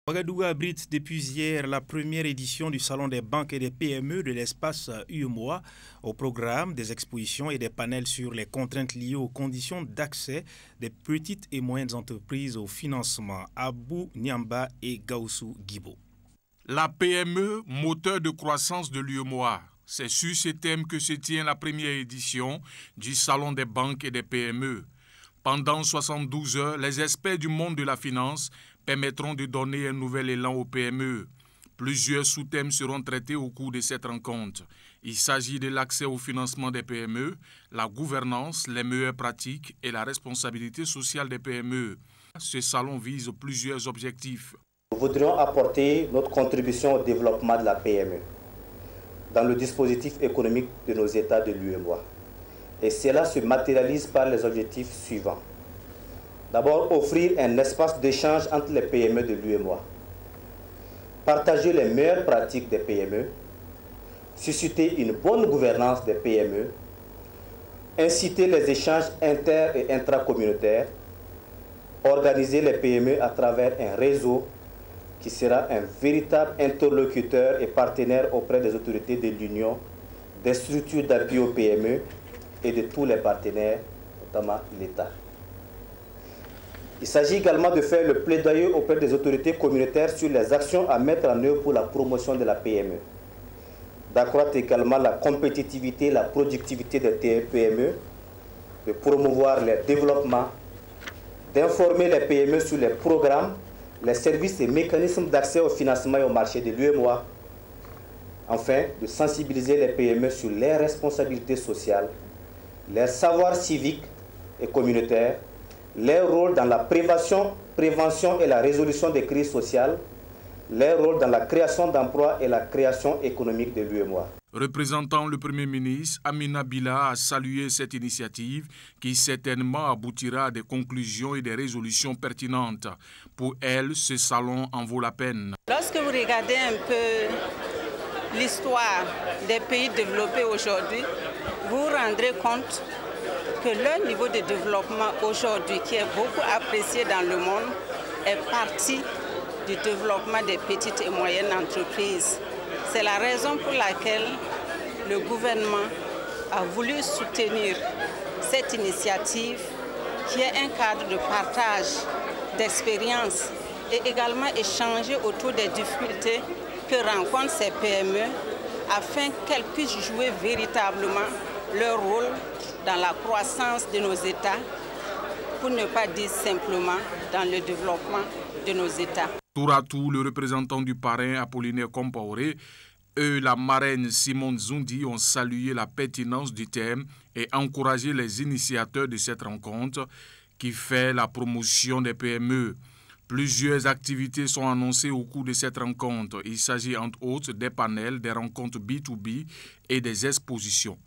Ouagadougou abrite depuis hier la première édition du Salon des banques et des PME de l'espace UEMOA. Au programme, des expositions et des panels sur les contraintes liées aux conditions d'accès des petites et moyennes entreprises au financement. Abou Niamba et Gaoussou Guibo. La PME, moteur de croissance de l'UEMOA. C'est sur ce thème que se tient la première édition du Salon des banques et des PME. Pendant 72 heures, les experts du monde de la finance permettront de donner un nouvel élan aux PME. Plusieurs sous-thèmes seront traités au cours de cette rencontre. Il s'agit de l'accès au financement des PME, la gouvernance, les meilleures pratiques et la responsabilité sociale des PME. Ce salon vise plusieurs objectifs. Nous voudrions apporter notre contribution au développement de la PME dans le dispositif économique de nos États de l'UEMOA. Et cela se matérialise par les objectifs suivants. D'abord, offrir un espace d'échange entre les PME de l'UEMOA. Partager les meilleures pratiques des PME. Susciter une bonne gouvernance des PME. Inciter les échanges inter- et intracommunautaires. Organiser les PME à travers un réseau qui sera un véritable interlocuteur et partenaire auprès des autorités de l'Union, des structures d'appui aux PME et de tous les partenaires, notamment l'État. Il s'agit également de faire le plaidoyer auprès des autorités communautaires sur les actions à mettre en œuvre pour la promotion de la PME. D'accroître également la compétitivité et la productivité des PME, de promouvoir leur développement, d'informer les PME sur les programmes, les services et mécanismes d'accès au financement et au marché de l'UEMOA. Enfin, de sensibiliser les PME sur leurs responsabilités sociales, leur savoir civique et communautaire, leur rôle dans la prévention et la résolution des crises sociales, leur rôle dans la création d'emplois et la création économique de l'UEMOA. Représentant le Premier ministre, Amina Bila a salué cette initiative qui certainement aboutira à des conclusions et des résolutions pertinentes. Pour elle, ce salon en vaut la peine. Lorsque vous regardez un peu l'histoire des pays développés aujourd'hui, vous vous rendrez compte que leur niveau de développement aujourd'hui, qui est beaucoup apprécié dans le monde, est parti du développement des petites et moyennes entreprises. C'est la raison pour laquelle le gouvernement a voulu soutenir cette initiative qui est un cadre de partage d'expériences et également échanger autour des difficultés que rencontrent ces PME afin qu'elles puissent jouer véritablement leur rôle dans la croissance de nos États, pour ne pas dire simplement dans le développement de nos États. Tour à tour, le représentant du parrain Apollinaire Compaoré et la marraine Simone Zoundi ont salué la pertinence du thème et encouragé les initiateurs de cette rencontre qui fait la promotion des PME. Plusieurs activités sont annoncées au cours de cette rencontre. Il s'agit entre autres des panels, des rencontres B2B et des expositions.